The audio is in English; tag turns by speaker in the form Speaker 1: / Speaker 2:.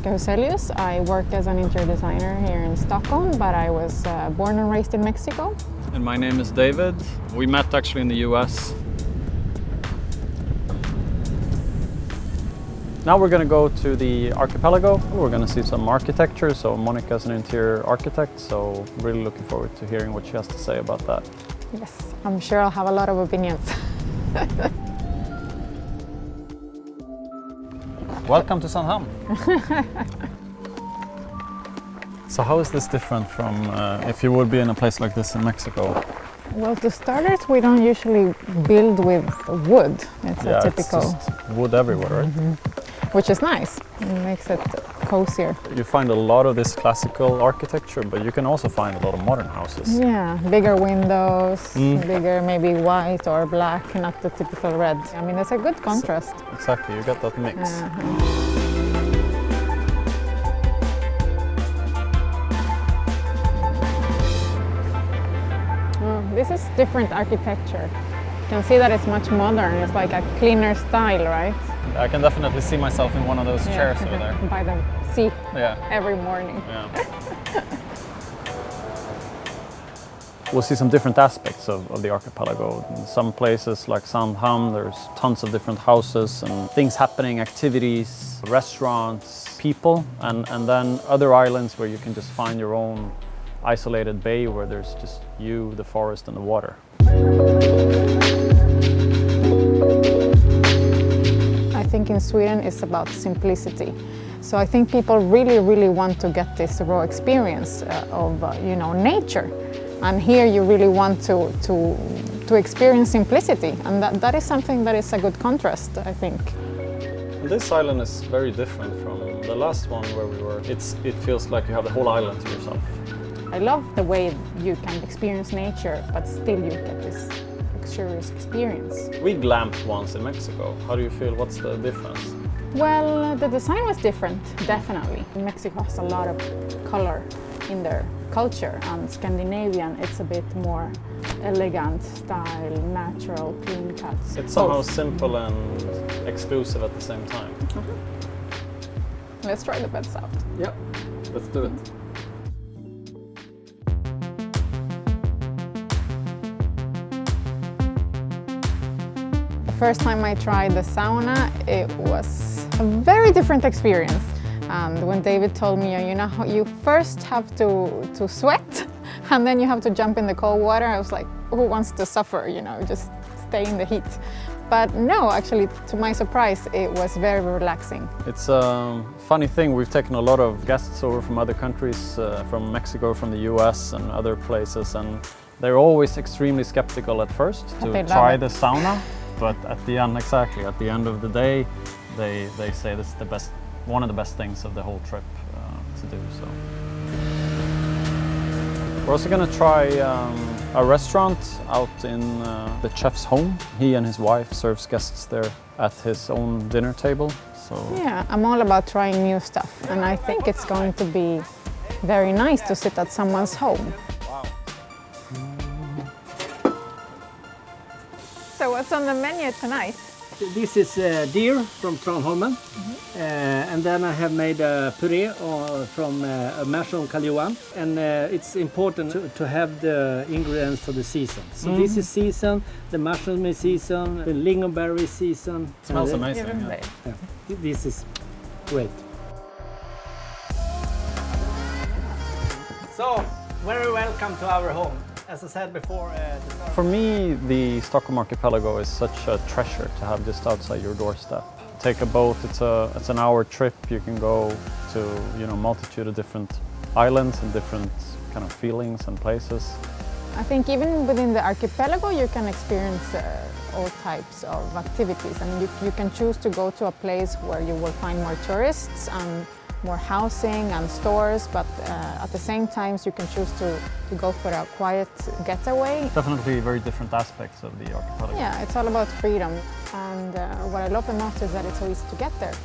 Speaker 1: Monika Huselius. I work as an interior designer here in Stockholm, but I was born and raised in Mexico.
Speaker 2: And my name is David. We met actually in the US. Now we're going to go to the archipelago. We're going to see some architecture. So Monika's an interior architect, so really looking forward to hearing what she has to say about that.
Speaker 1: Yes, I'm sure I'll have a lot of opinions.
Speaker 2: Welcome to Sandhamn. So how is this different from if you would be in a place like this in Mexico?
Speaker 1: Well, to starters, we don't usually build with wood. It's a typical...
Speaker 2: It's just wood everywhere, right?
Speaker 1: Mm-hmm. Which is nice. It makes it cozier.
Speaker 2: You find a lot of this classical architecture, but you can also find a lot of modern houses.
Speaker 1: Yeah, bigger windows, bigger maybe white or black, not the typical red. I mean, it's a good contrast.
Speaker 2: Exactly, you get that mix.
Speaker 1: This is different architecture. You can see that it's much modern. It's like a cleaner style, right?
Speaker 2: I can definitely see myself in one of those chairs over there.
Speaker 1: By the sea every morning.
Speaker 2: Yeah. We'll see some different aspects of the archipelago. In some places like Sandhamn, there's tons of different houses and things happening, activities, restaurants, people, and then other islands where you can just find your own isolated bay where there's just you, the forest, and the water.
Speaker 1: I think in Sweden it's about simplicity. So I think people really want to get this raw experience of nature. And here you really want to experience simplicity, and that is something that is a good contrast, I think.
Speaker 2: This island is very different from the last one where we were. It feels like you have the whole island to yourself.
Speaker 1: I love the way you can experience nature, but still you get this luxurious experience.
Speaker 2: We glamped once in Mexico. How do you feel? What's the difference?
Speaker 1: Well, the design was different, definitely. Mexico has a lot of color in their culture, and Scandinavian, it's a bit more elegant style, natural, clean cuts.
Speaker 2: It's somehow simple and exclusive at the same time.
Speaker 1: Let's try the beds out.
Speaker 2: Yep, let's do it.
Speaker 1: The first time I tried the sauna, it was a very different experience. And when David told me, you first have to sweat and then you have to jump in the cold water, I was like, who wants to suffer, just stay in the heat. But no, actually, to my surprise, it was very relaxing.
Speaker 2: It's a funny thing, we've taken a lot of guests over from other countries, from Mexico, from the US and other places, and they're always extremely skeptical at first to try the sauna. But at the end, at the end of the day, they say this is one of the best things of the whole trip to do. So we're also going to try a restaurant out in the chef's home. He and his wife serves guests there at his own dinner table. So
Speaker 1: yeah, I'm all about trying new stuff, and I think it's going to be very nice to sit at someone's home.
Speaker 2: Wow.
Speaker 1: So what's on the menu tonight?
Speaker 3: This is deer from Trondholmen, and then I have made a puree from a mushroom kaljuan, and it's important to have the ingredients for the season. So this is season, the mushroom is season, the lingonberry season.
Speaker 2: Smells amazing.
Speaker 3: Yeah. This is great. So, very welcome to our home. As I said before,
Speaker 2: for me, the Stockholm archipelago is such a treasure to have just outside your doorstep. Take a boat, it's an hour trip. You can go to multitude of different islands and different kind of feelings and places.
Speaker 1: I think even within the archipelago you can experience all types of activities. I mean, you can choose to go to a place where you will find more tourists and more housing and stores, but at the same time you can choose to go for a quiet getaway.
Speaker 2: Definitely very different aspects of the archipelago.
Speaker 1: Yeah, it's all about freedom, and what I love the most is that it's so easy to get there.